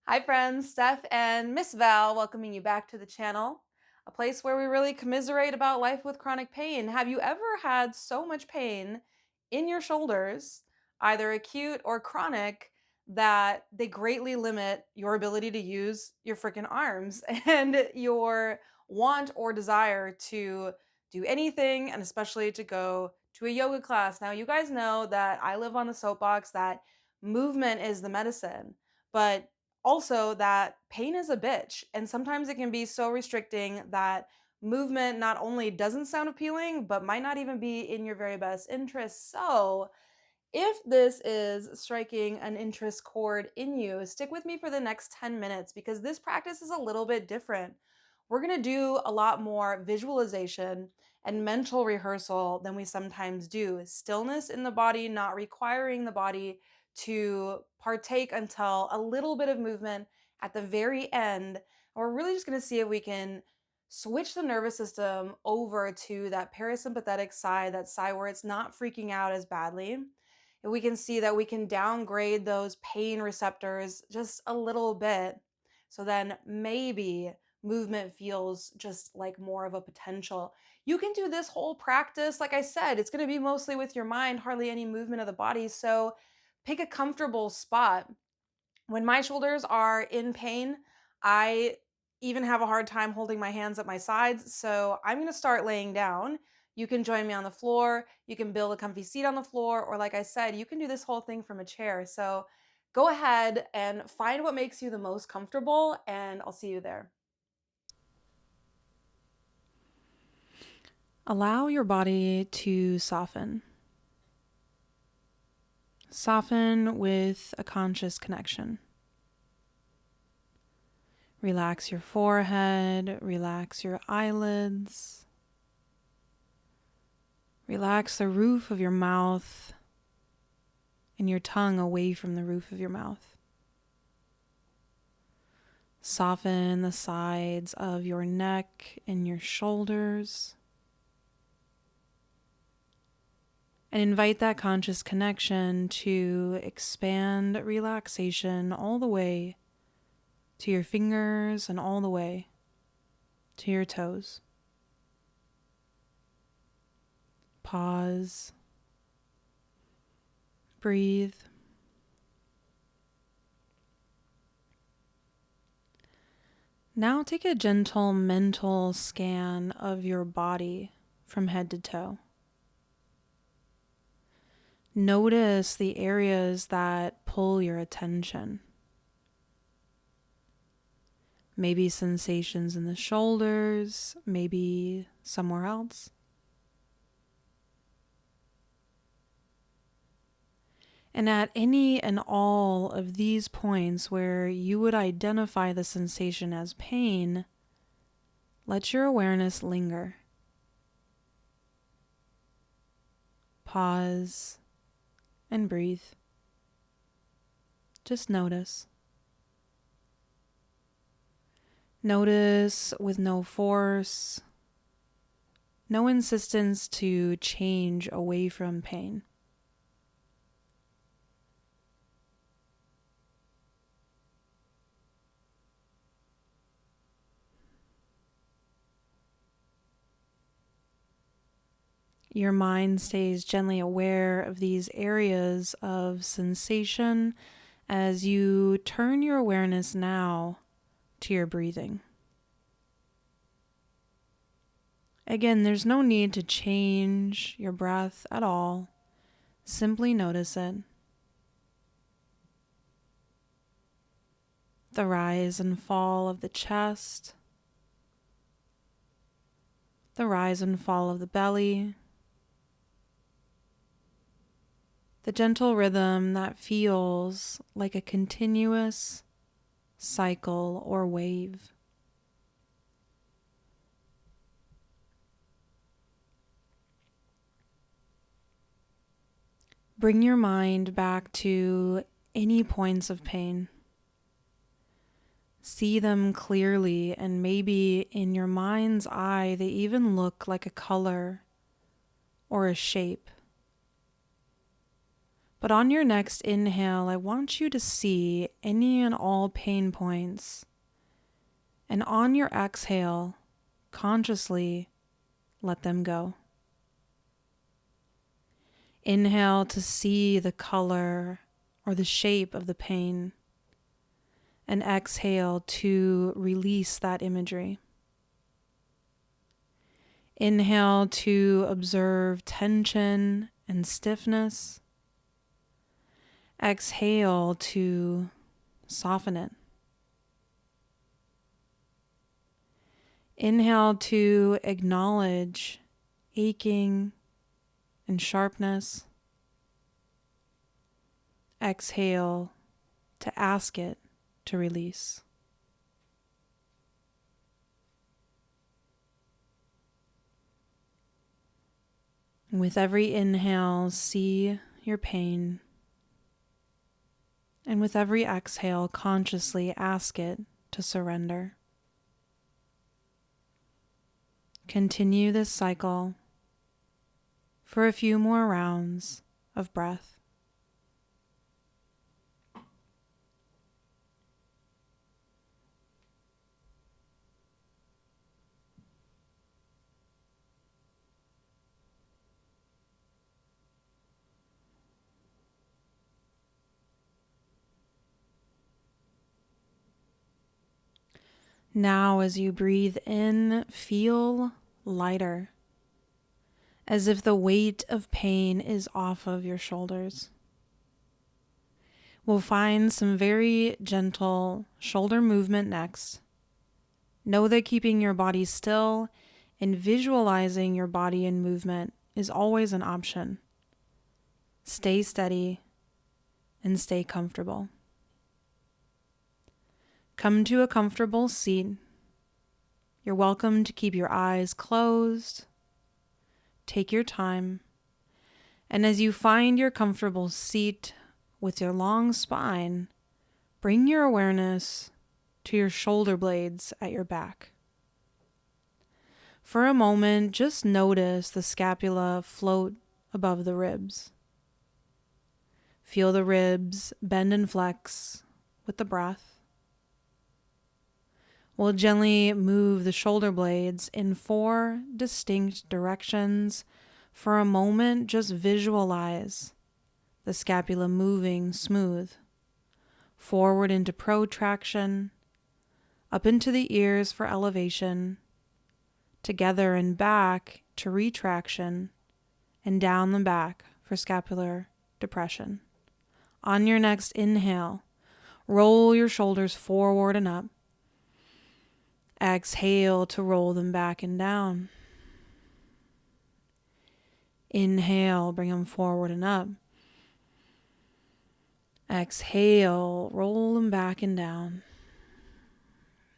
Hi friends, Steph and Miss Val welcoming you back to the channel, a place where we really commiserate about life with chronic pain. Have you ever had so much pain in your shoulders, either acute or chronic, that they greatly limit your ability to use your freaking arms and your want or desire to do anything, and especially to go to a yoga class? Now, you guys know that I live on the soapbox that movement is the medicine, but also that pain is a bitch, and sometimes it can be so restricting that movement not only doesn't sound appealing, but might not even be in your very best interest. So, if this is striking an interest chord in you, stick with me for the next 10 minutes because this practice is a little bit different. We're going to do a lot more visualization and mental rehearsal than we sometimes do. Stillness in the body, not requiring the body to partake until a little bit of movement at the very end. And we're really just going to see if we can switch the nervous system over to that parasympathetic side, that side where it's not freaking out as badly. If we can see that we can downgrade those pain receptors just a little bit, so then maybe movement feels just like more of a potential. You can do this whole practice. Like I said, it's going to be mostly with your mind, hardly any movement of the body. So pick a comfortable spot. When my shoulders are in pain, I even have a hard time holding my hands at my sides, so I'm gonna start laying down. You can join me on the floor, you can build a comfy seat on the floor, or like I said, you can do this whole thing from a chair. So go ahead and find what makes you the most comfortable, and I'll see you there. Allow your body to soften. Soften with a conscious connection. Relax your forehead, relax your eyelids. Relax the roof of your mouth and your tongue away from the roof of your mouth. Soften the sides of your neck and your shoulders. And invite that conscious connection to expand relaxation all the way to your fingers and all the way to your toes. Pause. Breathe. Now take a gentle mental scan of your body from head to toe. Notice the areas that pull your attention. Maybe sensations in the shoulders, maybe somewhere else. And at any and all of these points where you would identify the sensation as pain, let your awareness linger. Pause and breathe. Just notice. Notice with no force, no insistence to change away from pain. Your mind stays gently aware of these areas of sensation as you turn your awareness now to your breathing. Again, there's no need to change your breath at all. Simply notice it. The rise and fall of the chest, the rise and fall of the belly, the gentle rhythm that feels like a continuous cycle or wave. Bring your mind back to any points of pain. See them clearly, and maybe in your mind's eye they even look like a color or a shape. But on your next inhale, I want you to see any and all pain points. And on your exhale, consciously let them go. Inhale to see the color or the shape of the pain, and exhale to release that imagery. Inhale to observe tension and stiffness. Exhale to soften it. Inhale to acknowledge aching and sharpness. Exhale to ask it to release. With every inhale, see your pain. And with every exhale, consciously ask it to surrender. Continue this cycle for a few more rounds of breath. Now, as you breathe in, feel lighter, as if the weight of pain is off of your shoulders. We'll find some very gentle shoulder movement next. Know that keeping your body still and visualizing your body in movement is always an option. Stay steady and stay comfortable. Come to a comfortable seat. You're welcome to keep your eyes closed. Take your time. And as you find your comfortable seat with your long spine, bring your awareness to your shoulder blades at your back. For a moment, just notice the scapula float above the ribs. Feel the ribs bend and flex with the breath. We'll gently move the shoulder blades in 4 distinct directions. For a moment, just visualize the scapula moving smooth, forward into protraction, up into the ears for elevation, together and back to retraction, and down the back for scapular depression. On your next inhale, roll your shoulders forward and up. Exhale to roll them back and down. Inhale, bring them forward and up. Exhale, roll them back and down.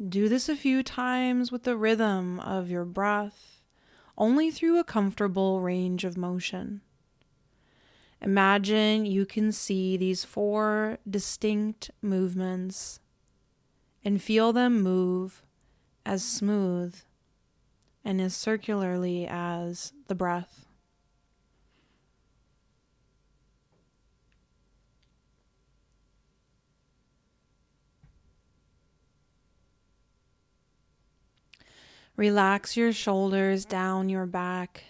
Do this a few times with the rhythm of your breath, only through a comfortable range of motion. Imagine you can see these 4 distinct movements and feel them move as smooth and as circularly as the breath. Relax your shoulders down your back,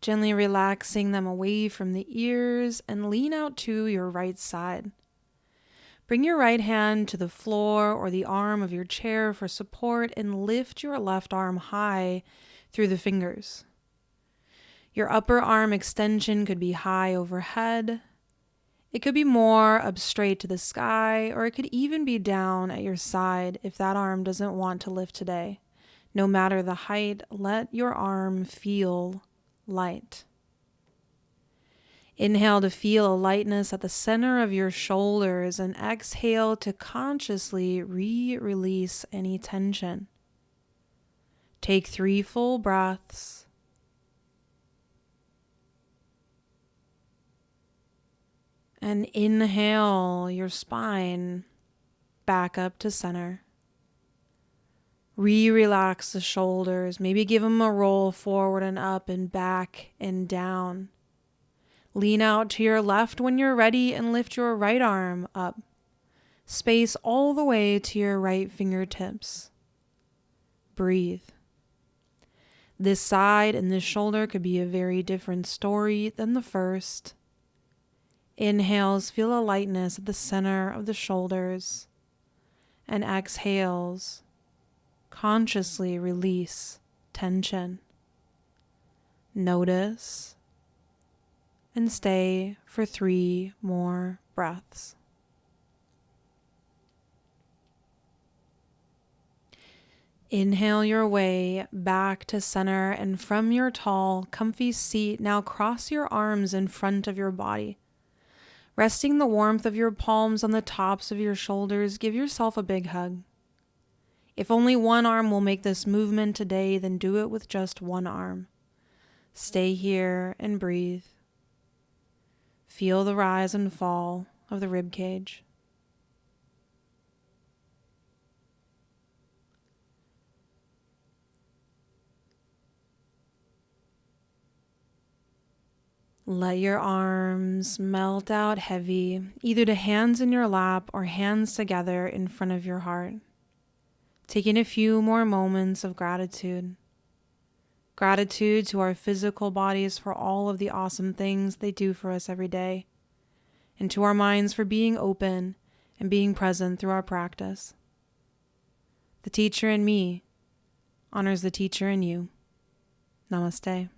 gently relaxing them away from the ears, and lean out to your right side. Bring your right hand to the floor or the arm of your chair for support and lift your left arm high through the fingers. Your upper arm extension could be high overhead. It could be more up straight to the sky, or it could even be down at your side if that arm doesn't want to lift today. No matter the height, let your arm feel light. Inhale to feel a lightness at the center of your shoulders, and exhale to consciously release any tension. Take 3 full breaths. And inhale your spine back up to center. Relax the shoulders. Maybe give them a roll forward and up and back and down. Lean out to your left when you're ready and lift your right arm up. Space all the way to your right fingertips. Breathe. This side and this shoulder could be a very different story than the first. Inhales, feel a lightness at the center of the shoulders. And exhales, consciously release tension. Notice and stay for 3 more breaths. Inhale your way back to center, and from your tall, comfy seat, now cross your arms in front of your body. Resting the warmth of your palms on the tops of your shoulders, give yourself a big hug. If only one arm will make this movement today, then do it with just one arm. Stay here and breathe. Feel the rise and fall of the rib cage. Let your arms melt out heavy, either to hands in your lap or hands together in front of your heart. Taking a few more moments of gratitude. Gratitude to our physical bodies for all of the awesome things they do for us every day, and to our minds for being open and being present through our practice. The teacher in me honors the teacher in you. Namaste.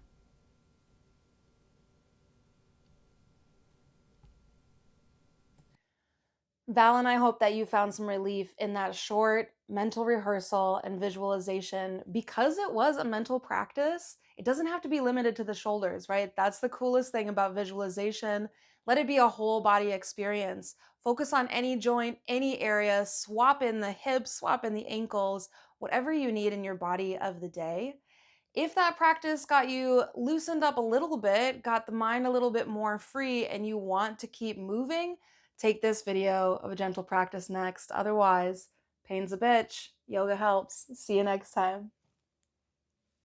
Val and I hope that you found some relief in that short mental rehearsal and visualization. Because it was a mental practice, it doesn't have to be limited to the shoulders, right? That's the coolest thing about visualization. Let it be a whole body experience. Focus on any joint, any area, swap in the hips, swap in the ankles, whatever you need in your body of the day. If that practice got you loosened up a little bit, got the mind a little bit more free, and you want to keep moving, take this video of a gentle practice next. Otherwise, pain's a bitch. Yoga helps. See you next time.